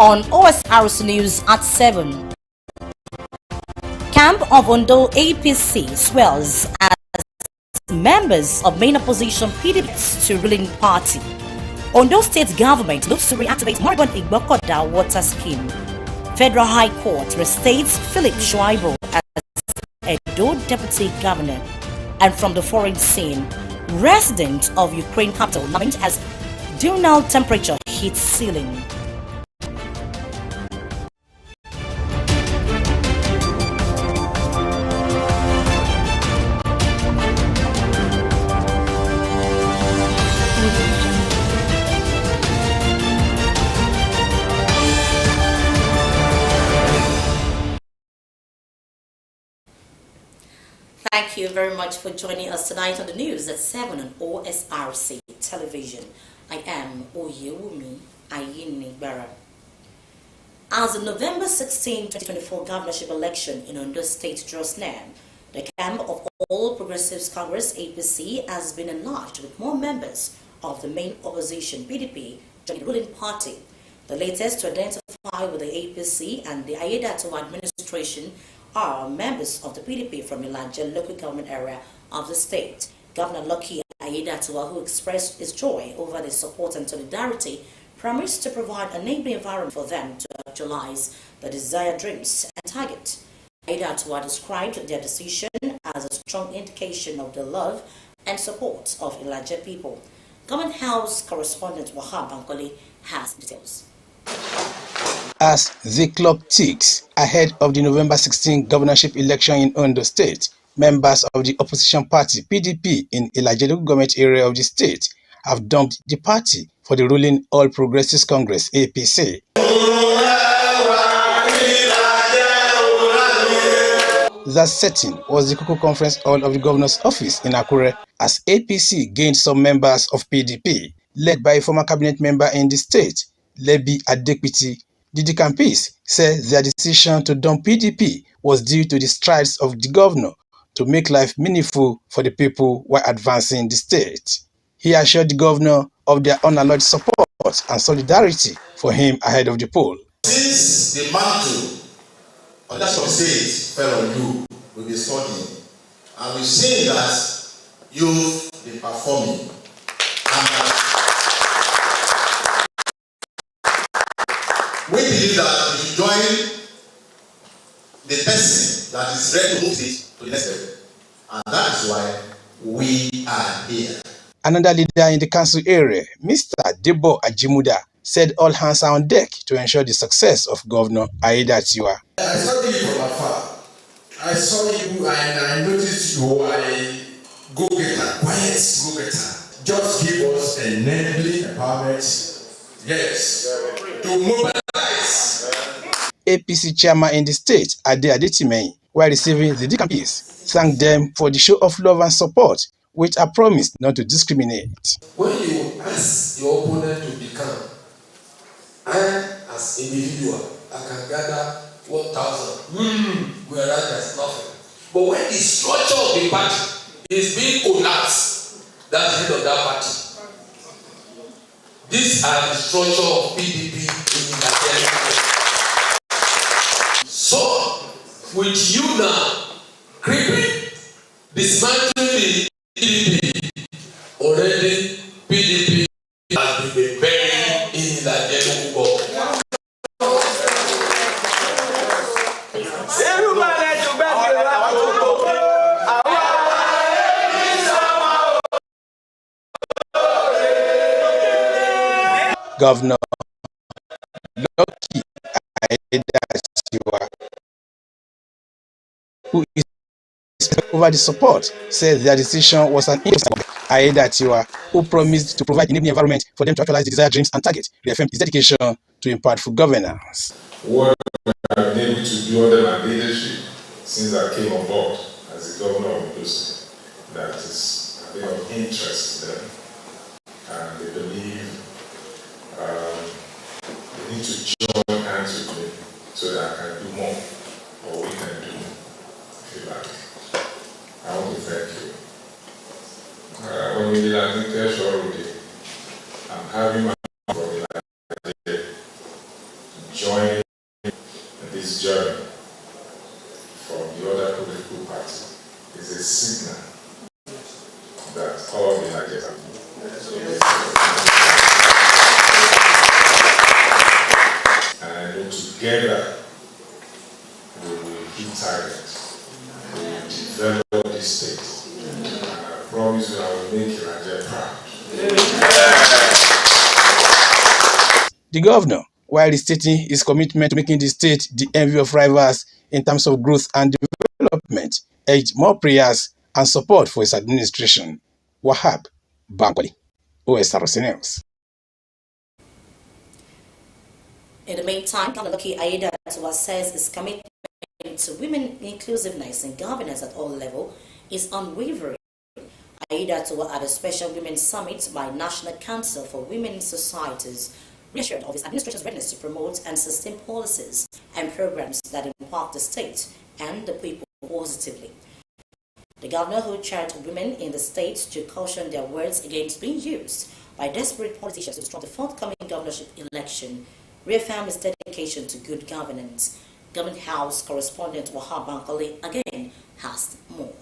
on Osrc News at 7. Camp of Ondo APC swells as members of main opposition PDP to ruling party. Ondo State government looks to reactivate moribund Igbokoda water scheme. Federal High Court restates Philip Shuaibu as Edo Deputy Governor. And from the foreign scene, resident of Ukraine capital lament as diurnal temperature hits ceiling. Thank you very much for joining us tonight on the news at 7 on Osrc television. I am Oyewumi Ayinigbara. As the November 16, 2024 governorship election in Ondo State draws near, the camp of All Progressives Congress APC has been enlarged with more members of the main opposition PDP joining the ruling party. The latest to identify with the APC and the Ayedato administration are members of the PDP from Ilaje local government area of the state. Governor Lucky Aiyedatiwa, who expressed his joy over the support and solidarity, promised to provide a neighboring environment for them to actualize the desired dreams and target. Aiyedatiwa described their decision as a strong indication of the love and support of Ilaje people. Government House correspondent Wahab Bankole has details. As the clock ticks ahead of the November 16 governorship election in Ondo State, members of the opposition party PDP in Ilaje local government area of the state have dumped the party for the ruling All Progressives Congress APC. That setting was the Koko Conference Hall of the Governor's Office in Akure as APC gained some members of PDP, led by a former cabinet member in the state, Lebi Adekpiti. The campaigns said their decision to dump PDP was due to the strides of the governor to make life meaningful for the people while advancing the state. He assured the governor of their unalloyed support and solidarity for him ahead of the poll. Since the mantle of that state fell on you, we've been studying, and we've seen that you've been performing. We believe that we should join the person that is ready to move it to the next level. And that is why we are here. Another leader in the council area, Mr. Debo Ajimuda, said all hands are on deck to ensure the success of Governor Aiyedatiwa. I saw you from afar. I saw you and I noticed you are a go-getter, quiet go-getter. Just give us enabling empowerment. Yes, to mobilize. APC chairman in the state, Ade Adetimei, while receiving the campaigns, thanked them for the show of love and support, which are promised not to discriminate. When you ask your opponent to become, I, as individual, I can gather 1,000. Whereas there's nothing. But when the structure of the party is being collapsed, that's the end of that party. These are the structure of PDP in Nigeria. So, with you now, creeping, dismantling the PDP, already PDP has been buried in Nigeria. Governor Lucky Aiyedatiwa, who is over the support, said their decision was an interest of Aiyedatiwa, who promised to provide enabling environment for them to actualize the desired dreams and target, reaffirmed his dedication to impactful governance. What I've been able to do under my leadership since I came on board as the governor of Ondo State, that is a bit of interest to them, and they believe they need to join hands with me so that I can do more, or we can do, if you like. I want to thank you. When we did our test already, I'm having my to other political party is a signal that all the Nigerians are. And I know together we will be target. We will develop this state. And I promise you I will make Nigeria proud. The governor, while restating his commitment to making the state the envy of rivals in terms of growth and development, urged more prayers and support for his administration. Wahab Bankwali, Osrc News. In the meantime, Governor Lucky Aiyedatiwa says his commitment to women inclusiveness and governance at all levels is unwavering. Aiyedatiwa at a special women's summit by National Council for Women in Societies reassured of his administration's readiness to promote and sustain policies and programs that impact the state and the people positively. The governor, who charged women in the state to caution their words against being used by desperate politicians to disrupt the forthcoming governorship election, reaffirmed his dedication to good governance. Government House correspondent Wahab Bankwali again has more.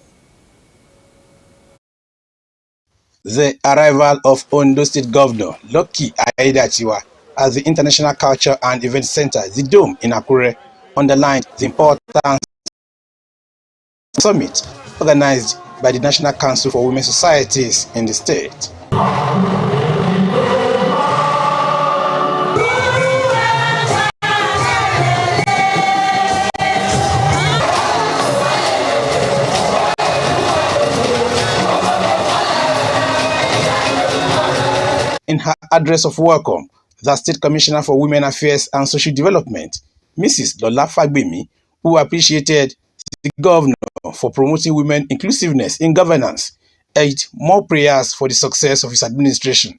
The arrival of Ondo State Governor Lucky Aiyedatiwa at the International Culture and Event Center, the Dome in Akure, underlined the importance summit organized by the National Council for Women Societies in the state. In her address of welcome, the State Commissioner for Women Affairs and Social Development, Mrs. Lola Fagbemi, who appreciated the governor for promoting women inclusiveness in governance, urged more prayers for the success of his administration.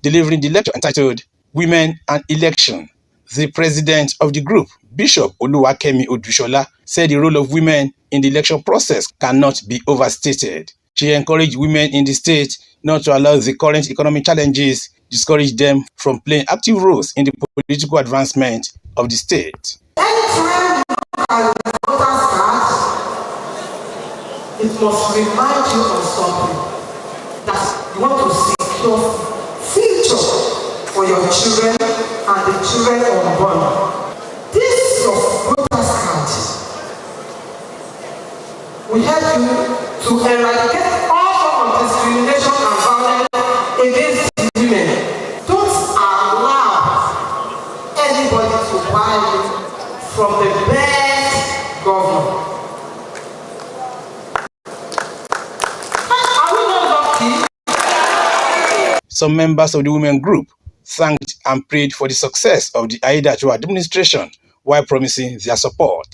Delivering the lecture entitled Women and Election, the president of the group, Bishop Oluwakemi Odushola, said the role of women in the election process cannot be overstated. She encouraged women in the state not to allow the current economic challenges discourage them from playing active roles in the political advancement of the state. Anytime you look at the voter's card, it must remind you of something, that you want to secure future for your children and the children unborn. This your voter's card will help you to eradicate all forms of discrimination and violence against women. Don't allow anybody to buy you from the best governor. Are we not lucky? Some members of the women group thanked and prayed for the success of the Aiyedatiwa administration while promising their support.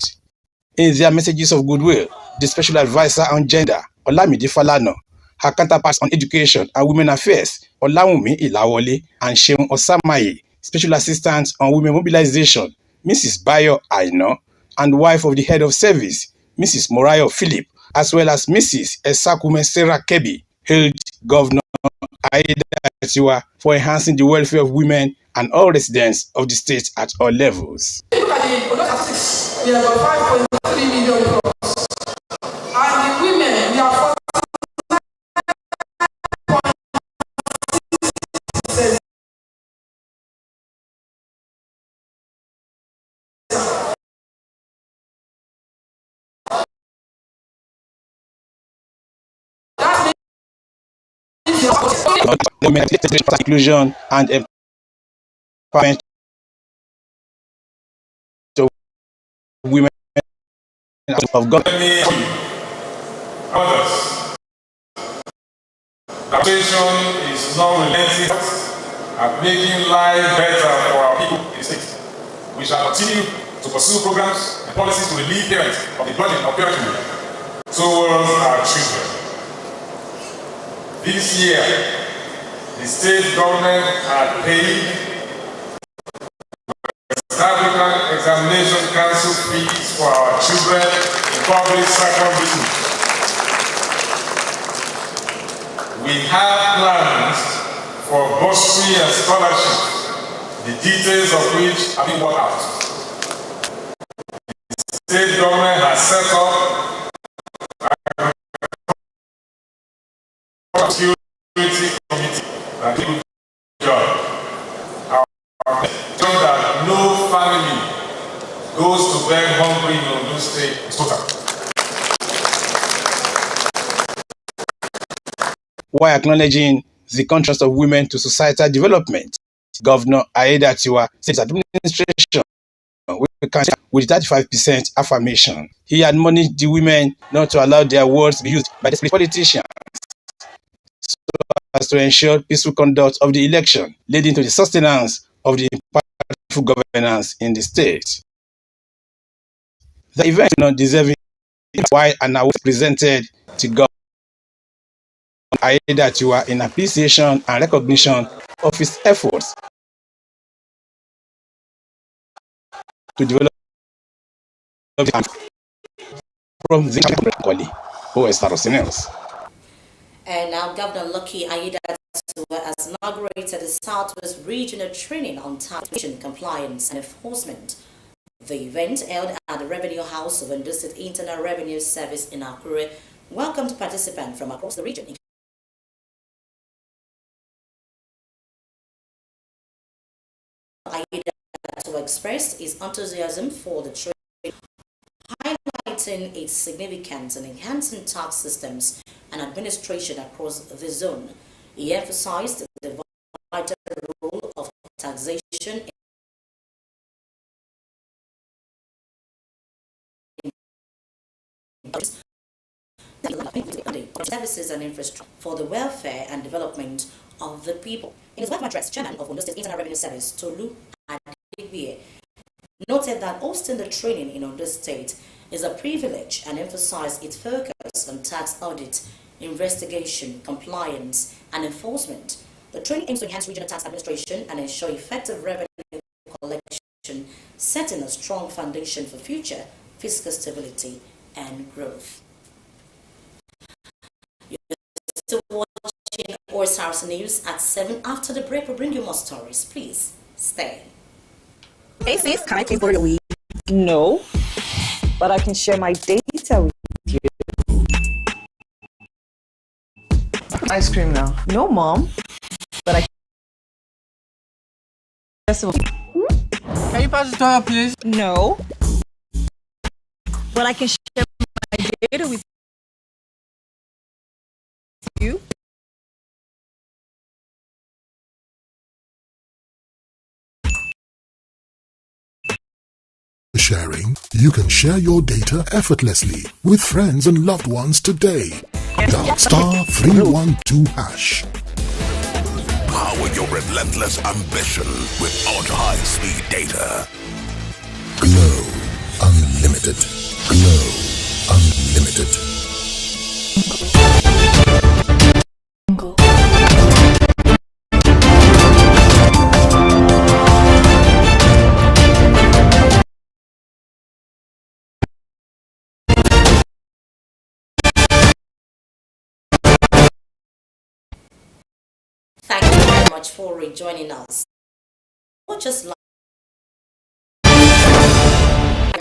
In their messages of goodwill, the Special Advisor on Gender, Olamide Falana, her counterparts on Education and Women Affairs, Olawunmi Ilawole, and Seun Osamaye, Special Assistant on Women Mobilization, Mrs. Bayo Aina, and wife of the Head of Service, Mrs. Morayo Philip, as well as Mrs. Esakume Sarah Kebi, hailed Governor Aiyedatiwa for enhancing the welfare of women and all residents of the state at all levels. Look at the statistics. We have about 5.3 million plus. And the women, we are 49.6%. That Women inclusion and empowerment of women of God. Others. The administration is not relenting at making life better for our people in the state. We shall continue to pursue programs and policies to relieve parents of the burden of parenting towards our children. This year, the state government had paid African Examination Council fees for our children in public sector business. We have plans for bursary and scholarship, the details of which have been worked out. The state government has set up a security committee that did a good job. So that no family goes to bed hungry in Ondo State total. While acknowledging the contrast of women to societal development, Governor Aiyedatiwa said his administration with 35% affirmation. He admonished the women not to allow their words to be used by desperate politicians so as to ensure peaceful conduct of the election, leading to the sustenance of the impactful governance in the state. The event is not deserving why an award presented to Governor Aiyedatiwa in appreciation and recognition of his efforts to develop from the Osrc. And now Governor Lucky Aiyedatiwa has inaugurated the Southwest Regional Training on Tax Compliance and Enforcement. The event, held at the Revenue House of Ondo State Internal Revenue Service in Akure, welcomed participants from across the region. Aiyedatiwa expressed his enthusiasm for the training, highlighting its significance in enhancing tax systems and administration across the zone. He emphasized the vital role of taxation services and infrastructure for the welfare and development of the people. In his welcome address, Chairman of Ondo State Internal Revenue Service, Tolu Adegbie, noted that hosting the training in Ondo State is a privilege and emphasized its focus on tax audit, investigation, compliance, and enforcement. The training aims to enhance regional tax administration and ensure effective revenue collection, setting a strong foundation for future fiscal stability and growth. You're still watching Osrc News at 7. After the break, we'll bring you more stories. Please stay. Hey sis, can I pay for your weed? No, but I can share my data with you. Ice cream now. No, mom, but I Can you pass the toilet, please? no, but I can share my data with you. Sharing, you can share your data effortlessly with friends and loved ones today. Dial *312 hash. Power your relentless ambition with ultra-high-speed data. Glow Unlimited. Glow Unlimited. Thank you very much for rejoining us. Or just like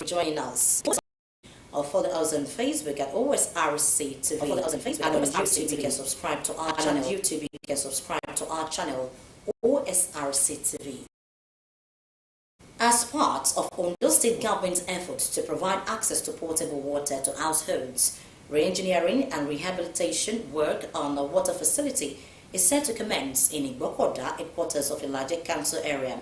joining us. Or follow us on Facebook at OSRC TV. Follow us on Facebook and on YouTube. You can subscribe to our channel. YouTube, you can subscribe to our channel OSRC TV. As part of Ondo State government's efforts to provide access to potable water to households, re-engineering and rehabilitation work on the water facility is set to commence in Igbokoda, headquarters of Ilaje Council area.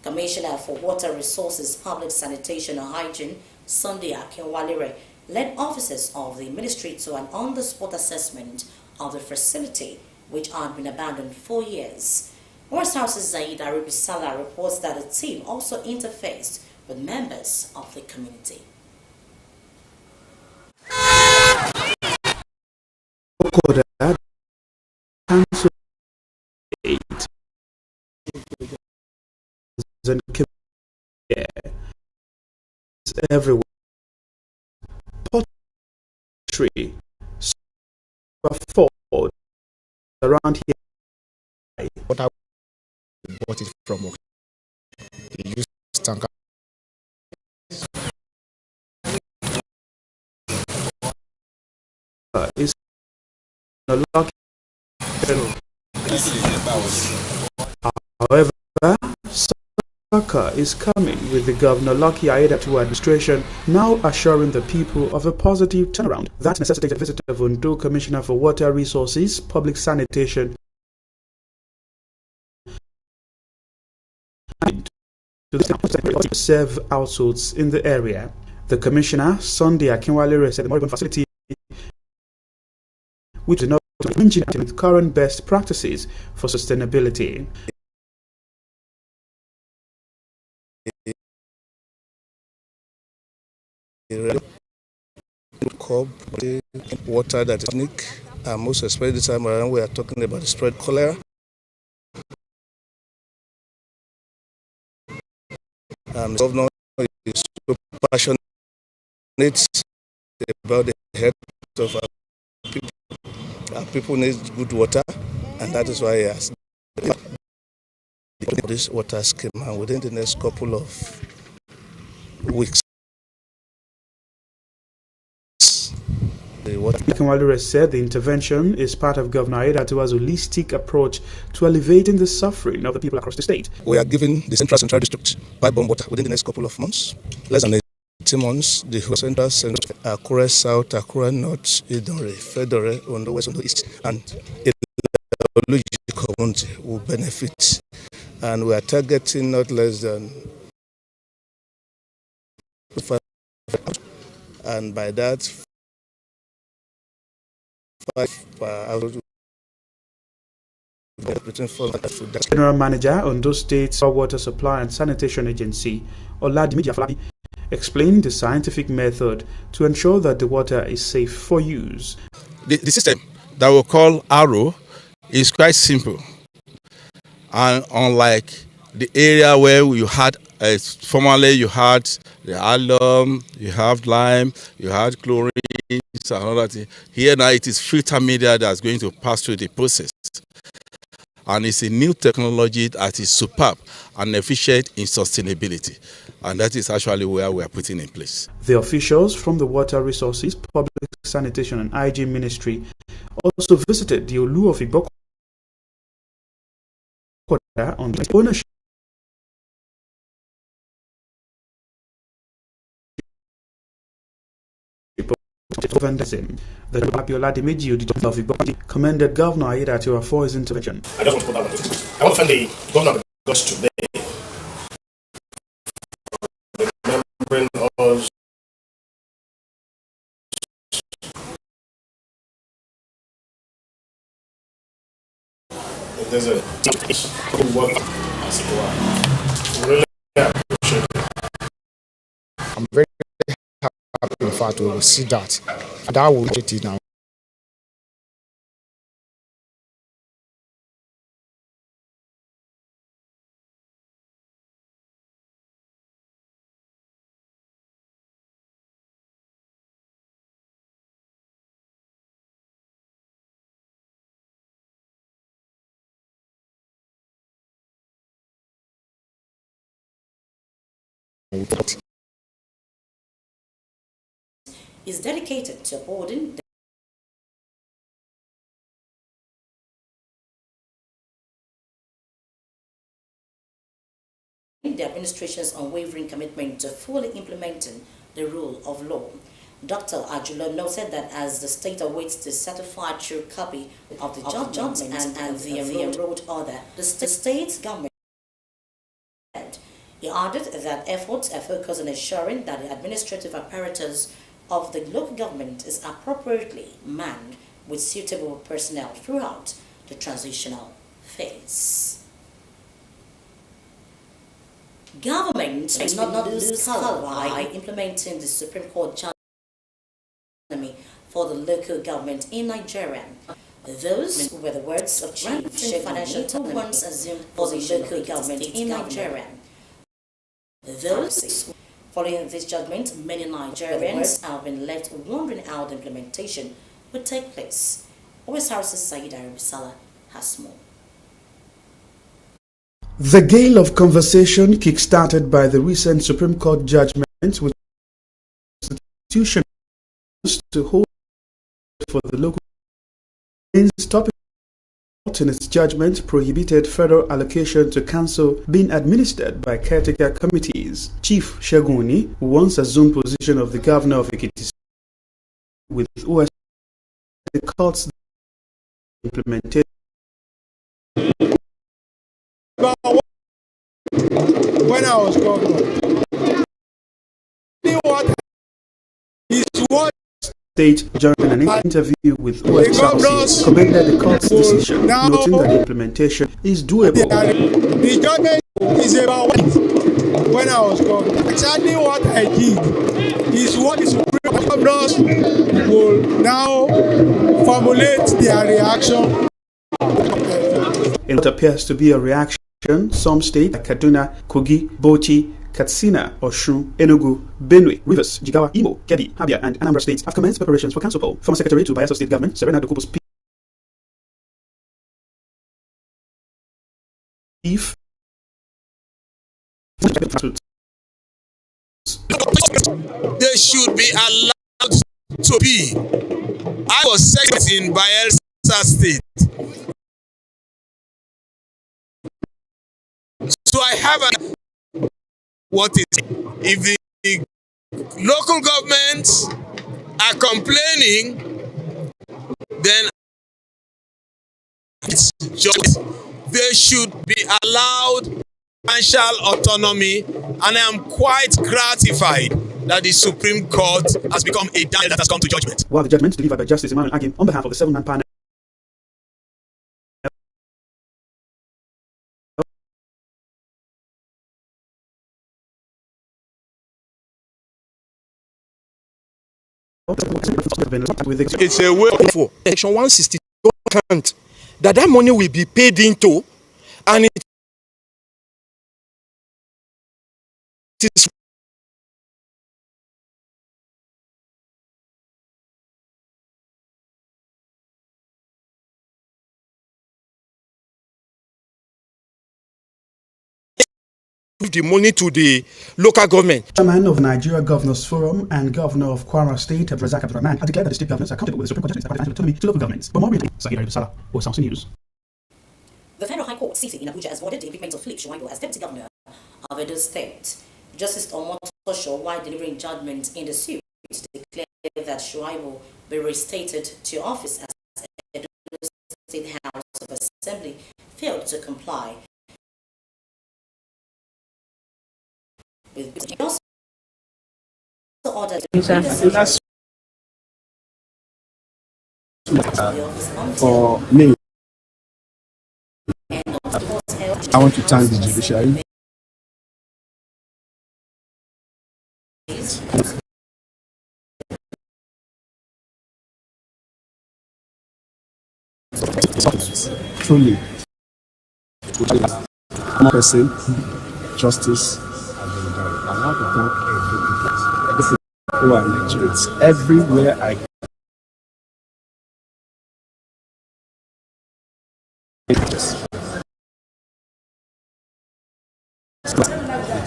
Commissioner for Water Resources, Public Sanitation and Hygiene, Sunday Akinwalere, led officers of the ministry to an on-the-spot assessment of the facility, which had been abandoned for years. Osrc's Zaid Aribisala reports that the team also interfaced with members of the community. Everywhere. Pottery, around here. What I bought it from, they use tanker. Is not lucky. However, Osrc is coming with the Governor Lucky Aiyedatiwa administration now assuring the people of a positive turnaround. That necessitated a visit of Ondo Commissioner for Water Resources, Public Sanitation, and to serve households in the area. The Commissioner, Sunday Akinwale, said the Moribund facility, which is not arranging with current best practices for sustainability. Water that is unique, and most especially this time around we are talking about the spread cholera. The governor is so passionate about the health of our people. Our people need good water, and that is why he has this water scheme, and within the next couple of weeks. Akinwale said the intervention is part of Governor Aiyedatiwa's holistic approach to alleviating the suffering of the people across the state. We are giving the Central District pipe-borne water within the next couple of months. Less than 18 months, the Central, Akure South, Akure North, Idonre, Fedore, Ondo West, Ondo East, and the community will benefit. And we are targeting not less than 5, and by that, 5 per hour. General Manager, Ondo State Water Supply and Sanitation Agency, Oladimi Afolabi, explained the scientific method to ensure that the water is safe for use. The system that we call RO is quite simple, and unlike the area where you had formerly you had the alum, you have lime, you had chlorine, and all that. Here now it is filter media that's going to pass through the process. And it's a new technology that is superb and efficient in sustainability. And that is actually where we are putting in place. The officials from the Water Resources, Public Sanitation and Hygiene Ministry also visited the Olu of Igbokoda on the ownership of vandalism. The Abiola Dimeji of Igbokoda commended Governor Aiyedatiwa for his intervention. I just want to put that one. I want to thank the governor of Lagos today for remembering us. There's a good work as it were. Really appreciate it. I'm very happy, in fact, to see that. That will get it now. Is dedicated to upholding the administration's unwavering commitment to fully implementing the rule of law. Dr. Ajulo noted that as the state awaits the certified true copy of the judgment and the enrolled order, the state's government, he added that efforts are focused on ensuring that the administrative apparatus of the local government is appropriately manned with suitable personnel throughout the transitional phase. Government does not lose color by implementing the Supreme Court judgment for the local government in Nigeria. Those were the words of Chief Financial Once assumed for the local government in Nigeria. Following this judgment, many Nigerians have been left wondering how the implementation would take place. Osrc Saida Arabisala has more. The gale of conversation kick-started by the recent Supreme Court judgment with the Constitution to hold for the local topic in its judgment prohibited federal allocation to council being administered by caretaker committees. Chief Sheguni, who once assumed position of the governor of Ekiti with Osrc, the court's implementation. When I was governor, State during an interview with Osrc commended the court's decision, noting that the implementation is doable. The judgment is about when I was governor. Exactly what I did is what the Supreme Governors will now formulate their reaction. It appears to be a reaction. Some states like Kaduna, Kogi, Bauchi, Katsina, Osun, Enugu, Benue, Rivers, Jigawa, Imo, Kebbi, Abia, and Anambra states have commenced preparations for council poll. Former Secretary to Bayelsa State Government, Serena Dokubo's chief. They should be allowed to be. I was secretary in Bayelsa State. So I have what is if the local governments are complaining, then it's just they should be allowed financial autonomy, and I am quite gratified that the Supreme Court has become a dial that has come to judgment. While the judgment delivered by Justice Emmanuel Agim on behalf of the 7-man panel it's a way for Section 160 account that money will be paid into, and it is the money to the local government. Chairman of Nigeria Governors Forum and Governor of Kwara State, Razak Abdurrahman, has declared that the state governments are accountable with the Supreme Court judgments about financial autonomy to local governments. But more recently, Sahira Idusala, Osrc News. The Federal High Court sitting in Abuja has voided the impeachment of Philip Shuaibu as Deputy Governor of Edo State. Justice Omotosho, while delivering judgment in the suit, declared that Shuaibu be reinstated to office as Edo State House of Assembly failed to comply with he also ordered for me. I want to thank the judiciary. Truly, one person, justice has been done. I want to thank every people who are Nigerians everywhere I go. They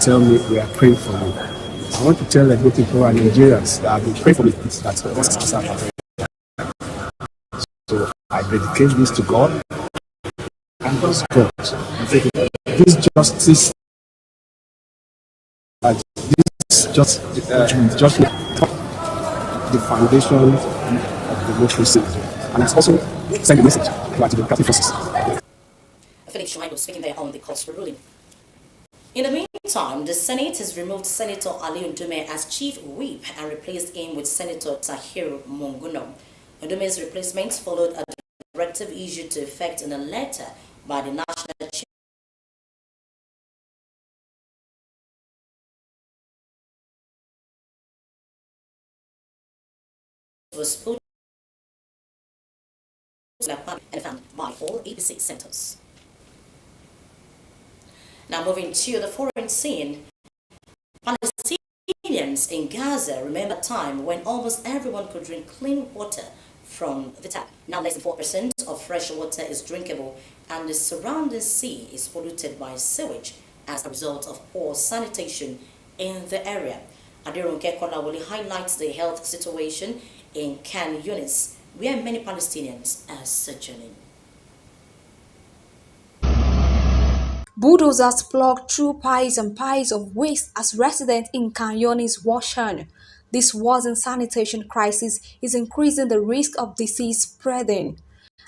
tell me we are praying for me. I want to tell every people who are Nigerians that have been praying for me that God is answered. So I dedicate this to God and God's God. This justice, this judgment, the foundation of democracy, and it's also send a message to the democratic forces. Philip Shuaibu speaking there on the court's ruling. In the meantime, the Senate has removed Senator Ali Ndume as chief whip and replaced him with Senator Tahiru Monguno. Ndume's replacement followed a directive issued to effect in a letter by the National Chief was put and found by all APC centers. Now moving to the foreign scene, Palestinians in Gaza remember a time when almost everyone could drink clean water from the tap. Now less than 4% of fresh water is drinkable, and the surrounding sea is polluted by sewage as a result of poor sanitation in the area. Adirunke Kolawole highlights the health situation in Khan Yunis, where many Palestinians are sojourning. Bulldozers plug through piles and piles of waste as residents in Khan Yunis wash on. This worsened sanitation crisis is increasing the risk of disease spreading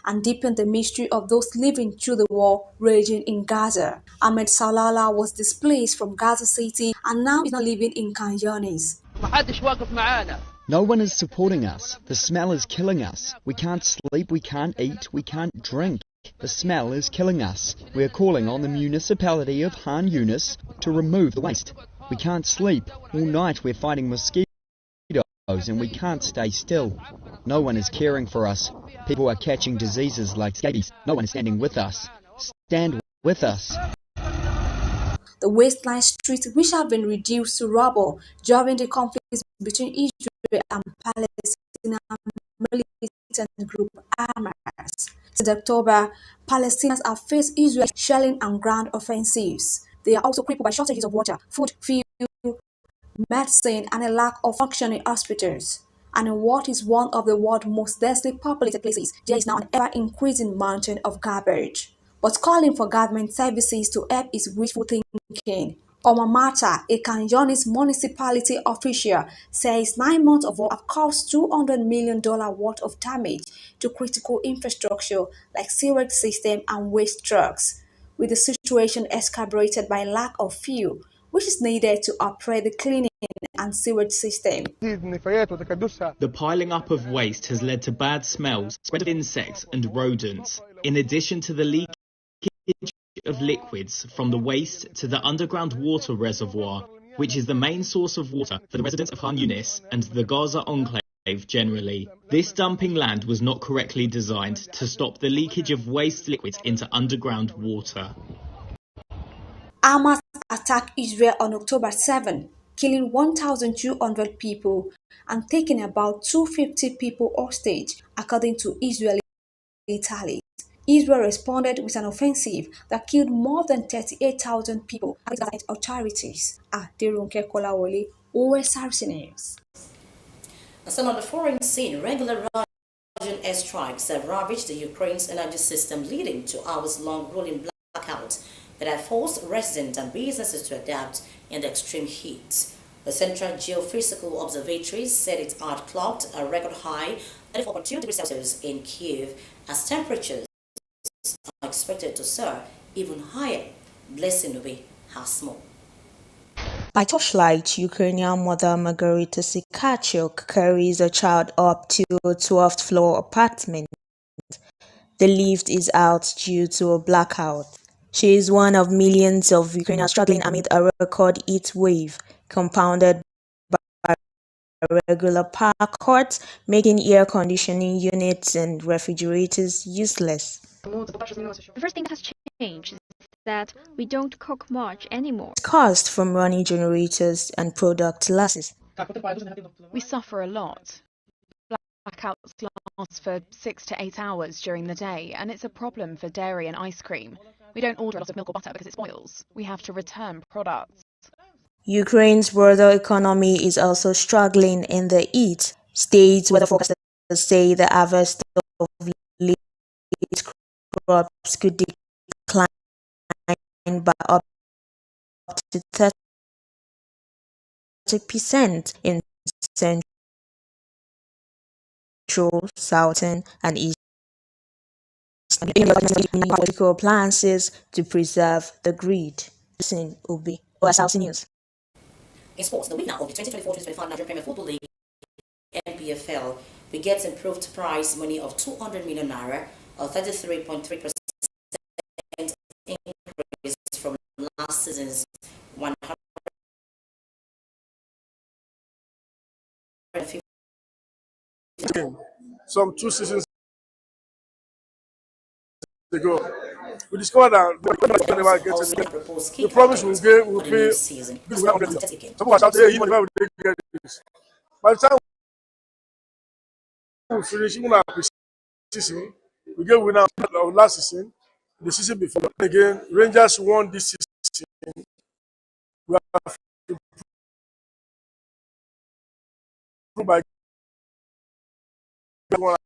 and deepen the mystery of those living through the war raging in Gaza. Ahmed Salala was displaced from Gaza City and now is not living in Khan Yunis. No one is supporting us. The smell is killing us. We can't sleep, we can't eat, we can't drink. The smell is killing us. We are calling on the municipality of Khan Yunis to remove the waste. We can't sleep. All night we're fighting mosquitoes and we can't stay still. No one is caring for us. People are catching diseases like scabies. No one is standing with us. Stand with us. The wasteland streets, which have been reduced to rubble during the conflicts between Israel and Palestinian militant group Hamas. Since October, Palestinians have faced Israel's shelling and ground offensives. They are also crippled by shortages of water, food, fuel, medicine, and a lack of functioning hospitals. And in what is one of the world's most densely populated places, there is now an ever-increasing mountain of garbage. But calling for government services to help is wishful thinking. Omar Mata, a Khan Yunis municipality official, says 9 months of war have caused $200 million worth of damage to critical infrastructure like sewage system and waste trucks, with the situation exacerbated by lack of fuel, which is needed to operate the cleaning and sewage system. The piling up of waste has led to bad smells, spread of insects and rodents, in addition to the leakage of liquids from the waste to the underground water reservoir, which is the main source of water for the residents of Khan Yunis and the Gaza enclave generally. This dumping land was not correctly designed to stop the leakage of waste liquids into underground water. Hamas attacked Israel on October 7, killing 1,200 people and taking about 250 people hostage, according to Israeli tallies. Israel responded with an offensive that killed more than 38,000 people, according to authorities. Adirunke Kolawole, Osrc News. Still on the foreign scene, regular Russian airstrikes have ravaged the Ukraine's energy system, leading to hours-long rolling blackouts that have forced residents and businesses to adapt in the extreme heat. The Central Geophysical Observatory said it had clocked a record high 34.2 degrees Celsius in Kiev, as temperatures are expected to soar even higher. Blessing Nubi has more. By torchlight, Ukrainian mother Margarita Sikachuk carries a child up to a 12th floor apartment. The lift is out due to a blackout. She is one of millions of Ukrainians struggling amid a record heat wave, compounded by regular power cuts, making air conditioning units and refrigerators useless. The first thing that has changed is that we don't cook much anymore. Cost from running generators and product losses. We suffer a lot. Blackouts last for 6 to 8 hours during the day, and it's a problem for dairy and ice cream. We don't order a lot of milk or butter because it spoils. We have to return products. Ukraine's broader economy is also struggling in the heat. State weather forecasters say the harvest of late crops could decline by up to 30% in central, southern, and eastern electrical appliances to preserve the grid. Listen, Obi, Osrc News. In sports, the winner of the 2024-2025 Nigerian Premier Football League (NPFL) will get improved prize money of 200 million naira, a 33.3% increase from last season's 150. Some 2 seasons ago, we discovered that we never get it. The promise will pay. Some of us out there, you never will get this. By the time we finish, even our season, we get winner of last season, the season before. Again, Rangers won this season. We have to prove by one.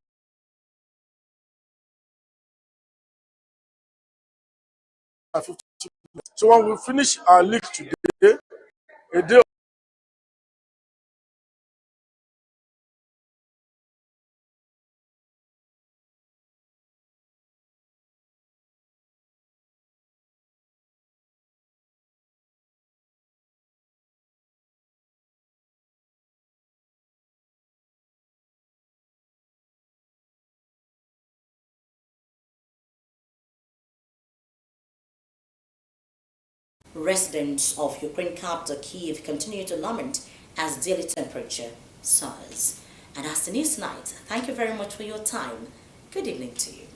So when we finish our league today, a day Residents of Ukraine capital Kyiv continue to lament as daily temperature soars. And that's the news tonight. Thank you very much for your time. Good evening to you.